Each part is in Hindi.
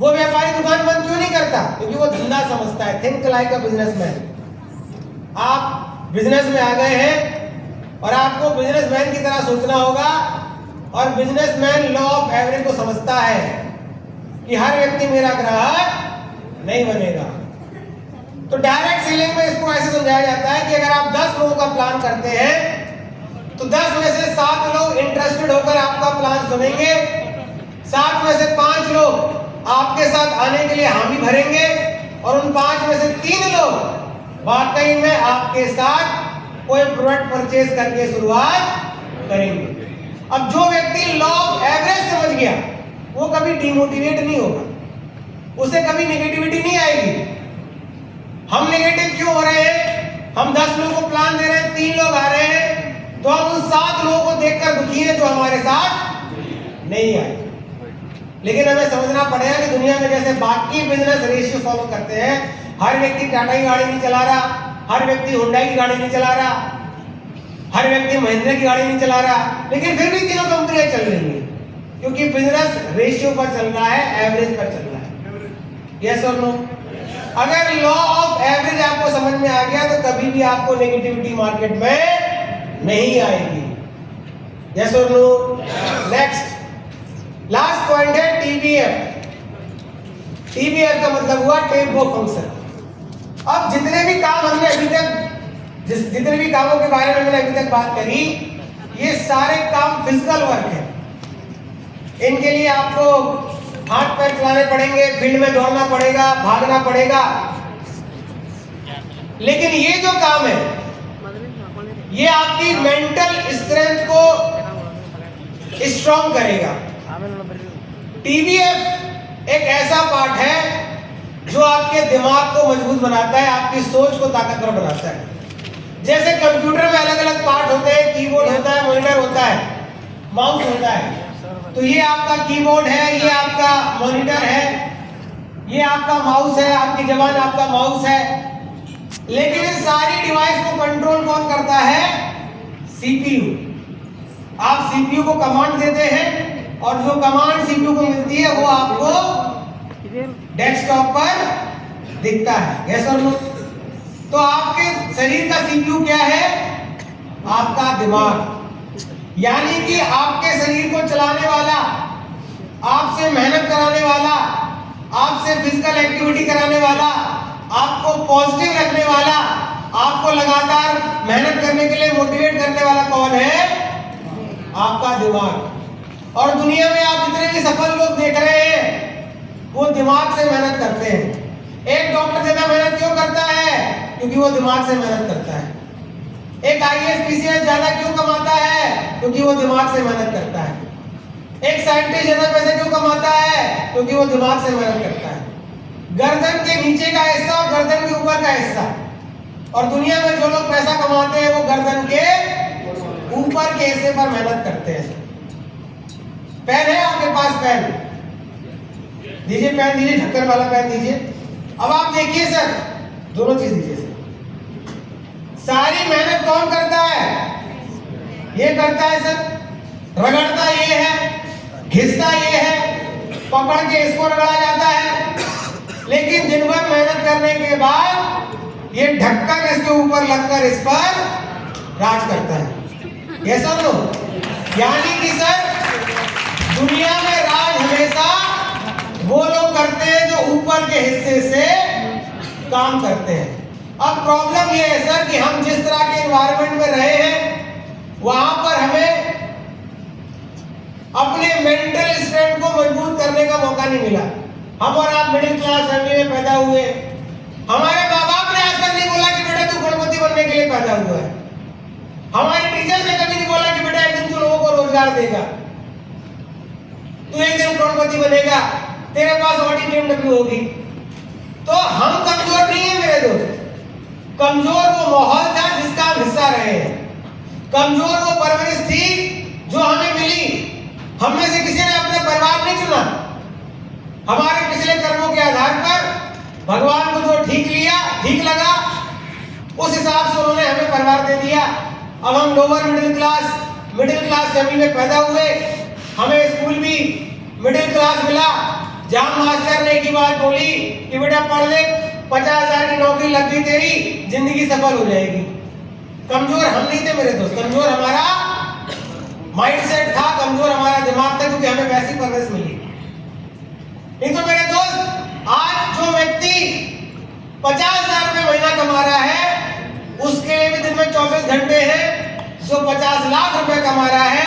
वो व्यापारी दुकान बंद क्यों नहीं करता? क्योंकि वो धंधा समझता है। Think like a businessman. आप बिजनेस में आ गए हैं और आपको बिजनेसमैन की तरह सोचना होगा। और बिजनेसमैन लॉ ऑफ एवरेज को समझता है कि हर व्यक्ति मेरा ग्राहक नहीं बनेगा। तो डायरेक्ट सेलिंग में इसको ऐसे समझाया जाता है कि अगर आप 10 लोगों का प्लान करते हैं तो 10 में से 7 लोग इंटरेस्टेड होकर आपका प्लान सुनेंगे, 7 में से 5 लोग आपके साथ आने के लिए हामी भरेंगे और उन 5 में से 3 लोग वाकई में आपके साथ कोई प्रोडक्ट परचेज करके शुरुआत करेंगे। अब जो व्यक्ति लॉ ऑफ एवरेज समझ गया वो कभी डिमोटिवेट नहीं होगा, उसे कभी नेगेटिविटी नहीं आएगी। हम नेगेटिव क्यों हो रहे हैं? हम 10 लोगों को प्लान दे रहे हैं, 3 लोग आ रहे हैं, तो हम उन 7 लोगों को देखकर दुखी हैं जो हमारे साथ नहीं आए। लेकिन हमें समझना पड़ेगा कि दुनिया में जैसे बाकी बिजनेस रेशियो फॉलो करते हैं, हर व्यक्ति टाटा की गाड़ी नहीं चला रहा, हर व्यक्ति हुंडई की गाड़ी नहीं चला रहा, हर व्यक्ति महिंद्रा की गाड़ी नहीं चला रहा, लेकिन फिर भी तीनों कंपनियां चल रही हैं क्योंकि बिजनेस रेशियो पर चल रहा है, एवरेज पर चल रहा है। यस और नो? अगर लॉ ऑफ एवरेज आपको समझ में आ गया तो कभी भी आपको नेगेटिविटी मार्केट में नहीं आएगी। यस और नो? नेक्स्ट लास्ट पॉइंट है टीबीएफ। टीबीएफ का मतलब हुआ टेप बुक फंक्शन। अब जितने भी काम हमने अभी तक जितने भी कामों के बारे में मैंने अभी तक बात करी, ये सारे काम फिजिकल वर्क है। इनके लिए आपको हाथ पैर चलाने पड़ेंगे, फील्ड में दौड़ना पड़ेगा, भागना पड़ेगा। लेकिन ये जो काम है ये आपकी मेंटल स्ट्रेंथ को स्ट्रॉन्ग करेगा। टीबीएफ एक ऐसा पार्ट है जो आपके दिमाग को मजबूत बनाता है, आपकी सोच को ताकतवर बनाता है। जैसे कंप्यूटर में अलग अलग पार्ट होते हैं, कीबोर्ड होता है, मॉनिटर होता है, माउस होता है। तो ये आपका कीबोर्ड है, ये आपका मॉनिटर है, ये आपका माउस है, आपकी जबान आपका माउस है। लेकिन इस सारी डिवाइस को कंट्रोल कौन करता है? सीपीयू। आप सीपीयू को कमांड देते हैं और जो कमांड सीपीयू को मिलती है वो आपको डेस्कटॉप पर दिखता है। यस और नो? तो आपके शरीर का सीपीयू क्या है? आपका दिमाग। यानी कि आपके शरीर को चलाने वाला, आपसे मेहनत कराने वाला, आपसे फिजिकल एक्टिविटी कराने वाला, आपको पॉजिटिव रखने वाला, आपको लगातार मेहनत करने के लिए मोटिवेट करने वाला कौन है? आपका दिमाग। और दुनिया में आप जितने भी सफल लोग देख रहे हैं वो दिमाग से मेहनत करते हैं। एक डॉक्टर ज्यादा मेहनत क्यों करता है? क्योंकि वो दिमाग से मेहनत करता है। एक आईएएस पीसीएस ज्यादा क्यों कमाता है? क्योंकि वो दिमाग से मेहनत करता है। एक साइंटिस्ट ज्यादा पैसे क्यों कमाता है? क्योंकि वो दिमाग से मेहनत करता है। गर्दन के नीचे का हिस्सा और गर्दन के ऊपर का हिस्सा, और दुनिया में जो लोग पैसा कमाते हैं वो गर्दन के ऊपर के हिस्से पर मेहनत करते हैं। पेन है आपके पास? पेन दीजिए, पेन दीजिए, ढक्कन वाला पेन दीजिए। अब आप देखिए सर, दोनों चीज दीजिए सर। सारी मेहनत कौन करता है? ये करता है सर। रगड़ता ये है, घिसता ये है, पकड़ के इसको रगड़ा जाता है। लेकिन दिन भर मेहनत करने के बाद ये ढक्कन इसके ऊपर लगकर इस पर राज करता है। ये सब लोग, यानी कि सर दुनिया में राज हमेशा वो लोग करते हैं जो ऊपर के हिस्से से काम करते हैं। अब प्रॉब्लम ये है सर कि हम जिस तरह के एनवायरनमेंट में रहे हैं वहां पर हमें अपने मेंटल स्ट्रेंथ को मजबूत करने का मौका नहीं मिला। हम और आप मिडिल क्लास फैमिली में पैदा हुए। हमारे माँ बाप ने आज तक नहीं बोला कि बेटा तू करोड़पति बनने के लिए पैदा हुआ है। हमारे टीचर ने कभी नहीं बोला कि बेटा एक दिन तू लोगों को रोजगार देगा, तू एक दिन करोड़पति बनेगा, तेरे पास ऑडी BMW होगी। तो हम कमजोर नहीं है मेरे दोस्त। कमजोर वो माहौल था जिसका हम हिस्सा रहे हैं। कमजोर वो परवरिश थी जो हमें मिली। हम में से किसी ने अपने परिवार नहीं चुना। हमारे पिछले कर्मों के आधार पर भगवान को जो ठीक लगा उस हिसाब से उन्होंने हमें परिवार दे दिया। अब हम लोअर मिडिल क्लास फैमिली में पैदा हुए, हमें स्कूल भी मिडिल क्लास मिला, जहां मास्टर ने एक ही बात बोली कि बेटा पढ़ ले, 50,000 की नौकरी लग गई तेरी, जिंदगी सफल हो जाएगी। कमजोर हम नहीं थे मेरे दोस्त, कमजोर हमारा माइंडसेट था, कमजोर हमारा दिमाग था, क्योंकि हमें वैसी परवरिश मिली। नहीं तो मेरे दोस्त, आज जो व्यक्ति 50,000 रुपए महीना कमा रहा है, उसके लिए भी दिन में 24 घंटे हैं। जो 50 लाख रुपए कमा रहा है,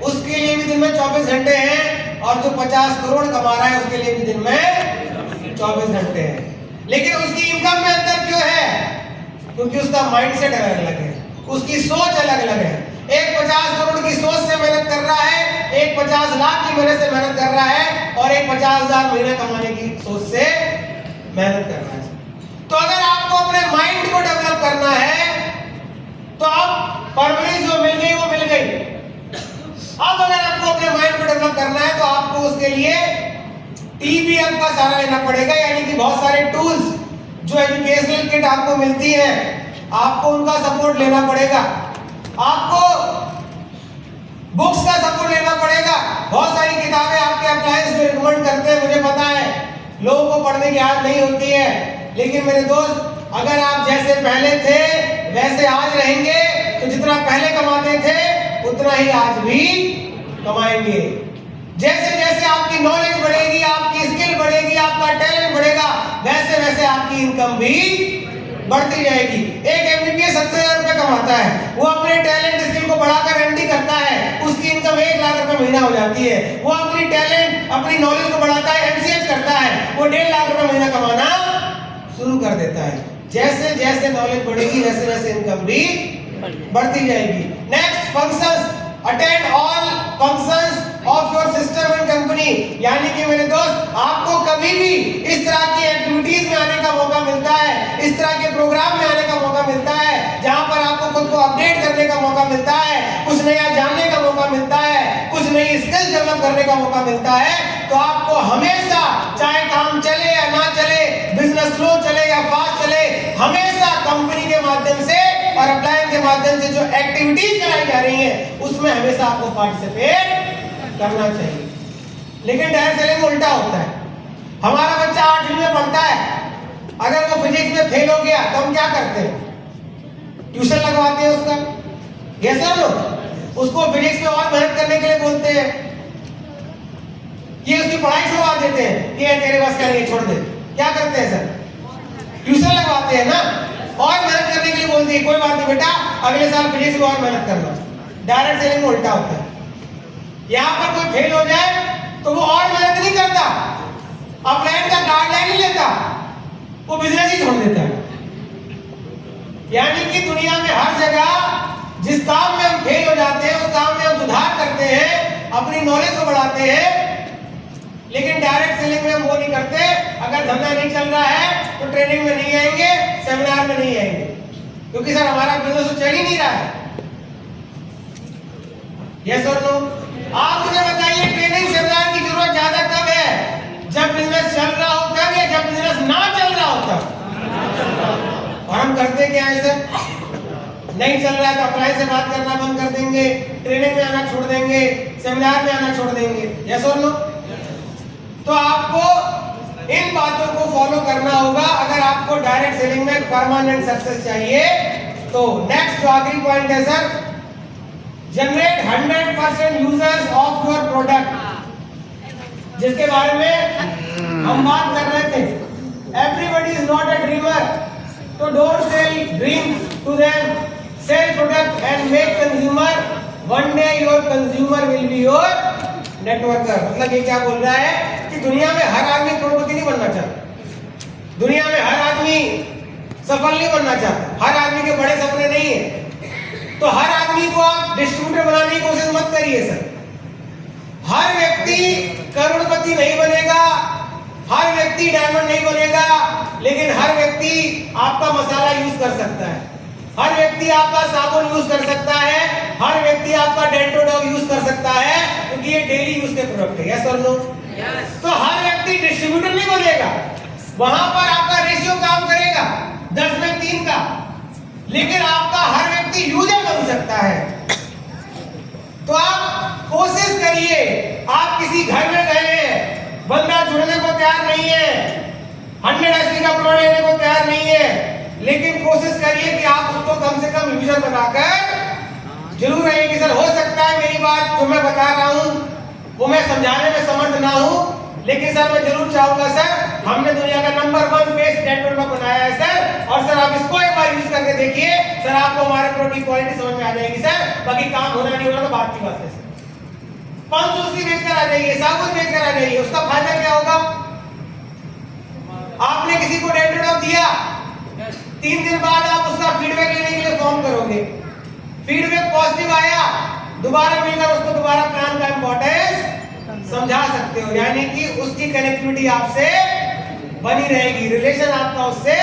उसके लिए भी दिन में 24 घंटे हैं। और जो 50 करोड़ कमा रहा है, उसके लिए भी दिन में 24 घंटे हैं। लेकिन उसकी इनकम में अंतर क्यों है? क्योंकि उसका माइंडसेट अलग अलग है, उसकी सोच अलग अलग है। एक 50 करोड़ की सोच से मेहनत कर रहा है, एक 50 लाख की मेहनत से मेहनत कर रहा है, और एक 50,000 महीना कमाने की सोच से मेहनत कर रहा है। तो अगर आपको अपने माइंड को डेवलप करना है, तो अब परवरिश जो मिल गई वो मिल गई। अब अगर आपको अपने माइंड को डेवलप करना है, तो आपको उसके लिए TBM का सहारा लेना पड़ेगा, यानी कि बहुत सारे टूल्स जो एजुकेशनल किट आपको मिलती है, आपको उनका सपोर्ट लेना पड़ेगा। आपको बुक्स का सपोर्ट लेना पड़ेगा। बहुत सारी किताबें आपके अप्लायंस जो रिकमेंड करते हैं, मुझे पता है लोगों को पढ़ने की आदत नहीं होती है, लेकिन मेरे दोस्त, अगर आप जैसे पहले थे वैसे आज रहेंगे, तो जितना पहले कमाते थे उतना ही आज भी कमाएंगे। जैसे जैसे आपकी नॉलेज बढ़ेगी, आपकी स्किल बढ़ेगी, आपका टैलेंट बढ़ेगा, वैसे वैसे आपकी इनकम भी बढ़ती जाएगी। एक MBBS 70,000 रुपए कमाता है, वो अपने टैलेंट स्किल को बढ़ाकर MD करता है, उसकी इनकम 1 लाख रुपए महीना हो जाती है। वो अपनी टैलेंट, अपनी नॉलेज को बढ़ाता है, MCH करता है, वो 1.5 लाख रुपए महीना कमाना शुरू कर देता है। जैसे जैसे नॉलेज बढ़ेगी, वैसे वैसे इनकम भी बढ़ती जाएगी। Next, functions, attend all functions of your system and company. यानी कि मेरे दोस्त, आपको कभी भी इस तरह की एक्टिविटीज में आने का मौका मिलता है, इस तरह के प्रोग्राम में आने का मौका मिलता है, जहां पर आपको खुद को अपडेट करने का मौका मिलता है, कुछ नया जानने का मौका मिलता है, कुछ नई स्किल्स डेवलप करने का मौका मिलता है, तो आपको हमेशा, चाहे काम चले या ना चले, बिजनेस स्लो चले या फास्ट चले, हमेशा कंपनी के माध्यम से और अप्लायंस के माध्यम से जो एक्टिविटीज कराई जा रही हैं, उसमें हमेशा आपको पार्टिसिपेट करना चाहिए। लेकिन डायरेक्ट सेलिंग में उल्टा होता है। हमारा बच्चा 8वीं में पढ़ता है, अगर वो फिजिक्स में फेल हो गया तो हम क्या करते हैं? ट्यूशन लगवाते हैं उसका, यस सर लोग, उसको फिजिक्स में और मेहनत करने के लिए बोलते हैं, ये उसकी पढ़ाई छुड़वा देते हैं, ये तेरे बस का नहीं, छोड़ दे। क्या करते हैं सर? ट्यूशन लगवाते हैं ना, और मेहनत करने के लिए बोलते हैं, कोई बात नहीं बेटा, अगले साल फिजिक्स में और मेहनत करना। डायरेक्ट सेलिंग में उल्टा होता है। यहाँ पर कोई फेल हो जाए तो वो और मेहनत नहीं करता, अपलाइन का गाइडलाइन नहीं लेता, वो बिजनेस ही छोड़ देता है। यानी कि दुनिया में हर जगह जिस काम में हम फेल हो जाते हैं, उस काम में हम सुधार करते हैं, अपनी नॉलेज को बढ़ाते हैं, लेकिन डायरेक्ट सेलिंग में हम वो नहीं करते। अगर धंधा नहीं चल रहा है तो ट्रेनिंग में नहीं आएंगे, सेमिनार में नहीं आएंगे, क्योंकि सर हमारा बिजनेस तो चल ही नहीं रहा है। यस और नो? आप मुझे बताइए, ट्रेनिंग सेमिनार की जरूरत ज्यादा कब है? जब बिजनेस चल रहा हो तब, या जब बिजनेस ना चल रहा हो तब? और हम करते क्या है सर? नहीं चल रहा है तो अप्लाई से बात करना बंद कर देंगे, ट्रेनिंग में आना छोड़ देंगे, सेमिनार में आना छोड़ देंगे। यस और नो? तो आपको इन बातों को फॉलो करना होगा अगर आपको डायरेक्ट सेलिंग में परमानेंट सक्सेस चाहिए। तो नेक्स्ट जो आखिरी पॉइंट है sir, generate 100% users of your product, जिसके बारे में हम बात कर रहे थे। Everybody is not a dreamer, तो don't sell dreams to them, sell product and make consumer, one day your consumer will be your networker. मतलब ये क्या बोल रहा है कि दुनिया में हर आदमी करोड़पति नहीं बनना चाहता, दुनिया में हर आदमी सफल नहीं बनना चाहता, हर आदमी के बड़े सपने नहीं है। तो हर आदमी को आप डिस्ट्रीब्यूटर बनाने की कोशिश मत करिए सर। हर व्यक्ति करोड़पति नहीं बनेगा, हर व्यक्ति डायमंड नहीं बनेगा, लेकिन हर व्यक्ति आपका मसाला यूज कर सकता है, हर व्यक्ति आपका साबुन यूज कर सकता है, हर व्यक्ति आपका डेंटोडॉग यूज कर सकता है, क्योंकि ये डेली यूज के प्रोडक्ट है। यस और नो? तो हर व्यक्ति डिस्ट्रीब्यूटर नहीं बनेगा, वहां पर आपका रेशियो काम करेगा 10 में 3 का, लेकिन आपका हर व्यक्ति यूजर बन सकता है। तो आप कोशिश करिए, आप किसी घर में गए हैं, बंदा जुड़ने को तैयार नहीं है, 100 एसपी का प्रोडक्ट लेने को तैयार नहीं है, लेकिन कोशिश करिए कि आप उसको कम से कम यूजर बनाकर जरूर रहिए कि सर हो सकता है मेरी बात जो मैं बता रहा हूं वो मैं समझाने में समर्थ ना हूं, लेकिन सर मैं जरूर चाहूंगा सर, हमने दुनिया का नंबर 1 बेस्ट नेटवर्क बनाया है सर, और सर आप इसको एक बार यूज करके देखिए सर, आपको हमारे प्रोडक्ट की क्वालिटी समझ में आ जाएगी सर, बाकी काम होना नहीं होना तो बात की बात है सर। 500 बेचकर आ जाइए, साबुन बेचकर आ जाइए, उसका फायदा क्या होगा? आपने किसी को डेंटोडॉक दिया, 3 दिन बाद आप उसका फीडबैक लेने के लिए फोन करोगे, फीडबैक पॉजिटिव आया, दोबारा मिलकर उसको दोबारा प्लान का इंपॉर्टेंस समझा सकते हो, यानी कि उसकी कनेक्टिविटी आपसे बनी रहेगी, रिलेशन आपका उससे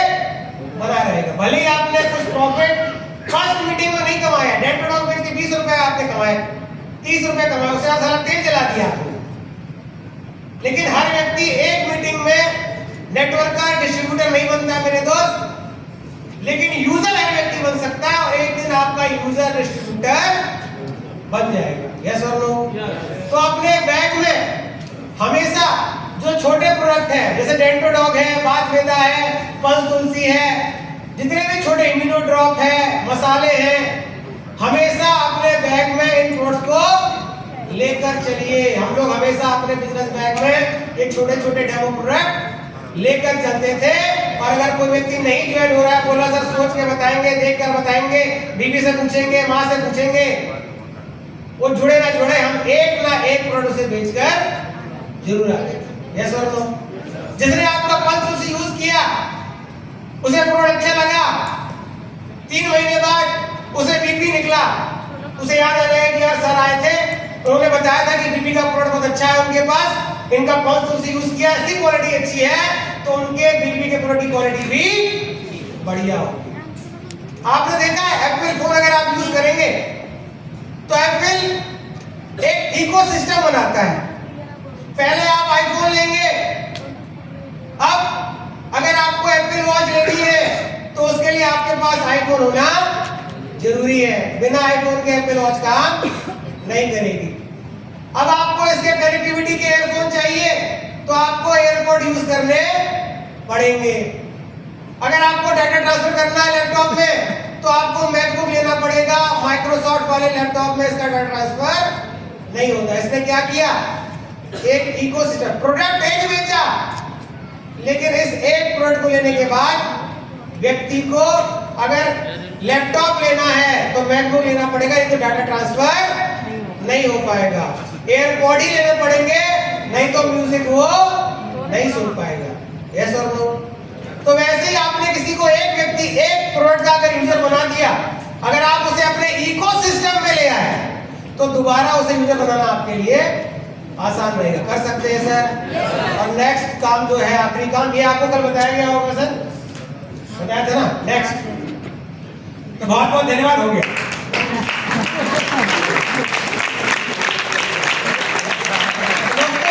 बना रहेगा। भले ही आपने कुछ प्रॉफिट फर्स्ट मीटिंग में नहीं कमाया, डेंटोडॉक बेच के 20 रुपए आपने कमाए, 30 रुपए कमाए, उससे सारा तेल जला दिया आपने, लेकिन हर व्यक्ति एक मीटिंग में नेटवर्क का डिस्ट्रीब्यूटर नहीं बनता मेरे दोस्त, लेकिन यूजर हर व्यक्ति बन सकता है, और एक दिन आपका यूजर डिस्ट्रीब्यूटर बन जाएगा। यस और नो? तो अपने बैग में हमेशा जो छोटे प्रोडक्ट है, जैसे डेंटोडॉक है, बाथवेदा है, पंचतुलसी है, जितने भी छोटे इम्यूनो ड्रॉप है, मसाले हैं, हमेशा अपने बैग में इन प्रोडक्ट्स को लेकर चलिए। हम लोग हमेशा अपने बिजनेस बैग में एक छोटे छोटे डेमो प्रोडक्ट लेकर चलते थे, और अगर कोई व्यक्ति नहीं ज्वाइन हो रहा है, बोला सर सोच के बताएंगे, देख कर बताएंगे, बीबी से पूछेंगे, माँ से पूछेंगे, वो जुड़े ना जुड़े, हम एक ना एक प्रोडक्ट से बेचकर जरूर आते थे। यस और नो? जिसने आपका पंचतुलसी यूज किया, उसे प्रोडक्ट अच्छा लगा, 3 महीने बाद उसे बीपी निकला, उसे याद आ जाएगा कि यार सर आए थे, उन्होंने बताया था कि बीपी का प्रोडक्ट बहुत अच्छा है उनके पास, इनका पंचतुलसी यूज किया, इसकी क्वालिटी अच्छी है, तो उनके बीपी के प्रोडक्ट की क्वालिटी भी बढ़िया होगी। आपने देखा है एप्पल फोन अगर आप यूज करेंगे तो एप्पल एक इकोसिस्टम बनाता है। पहले आप आईफोन लेंगे, अब अगर आपको एप्पल वॉच लेनी है तो उसके लिए आपके पास आईफोन होना जरूरी है, बिना आईफोन के एप्पल वॉच काम नहीं करेगी। अब आपको इसके कनेक्टिविटी के एयरफोन चाहिए तो आपको एयरपोर्ट यूज करने पड़ेंगे। अगर आपको डाटा ट्रांसफर करना है लैपटॉप में तो आपको मैकबुक लेना पड़ेगा, माइक्रोसॉफ्ट वाले लैपटॉप में इसका डाटा ट्रांसफर नहीं होता। इसने क्या किया? एक इकोसिस्टम प्रोडक्ट एक बेचा, लेकिन इस एक प्रोडक्ट को लेने के बाद व्यक्ति को अगर लैपटॉप लेना है तो मैकबुक लेना पड़ेगा, ये तो डाटा ट्रांसफर नहीं हो पाएगा। एयरपॉड ही लेने पड़ेंगे, नहीं तो म्यूजिक वो नहीं सुन पाएगा। यस और नो? तो वैसे ही आपने किसी को, एक व्यक्ति एक प्रोडक्ट का अगर यूजर बना दिया, अगर आप उसे अपने इकोसिस्टम में ले आए तो दोबारा उसे यूजर बनाना आपके लिए आसान रहेगा। कर सकते हैं सर? और नेक्स्ट काम जो है, आखिरी काम, ये आपको कल बताया गया होगा सर, बताया था ना? नेक्स्ट, तो बहुत बहुत धन्यवाद, हो गया।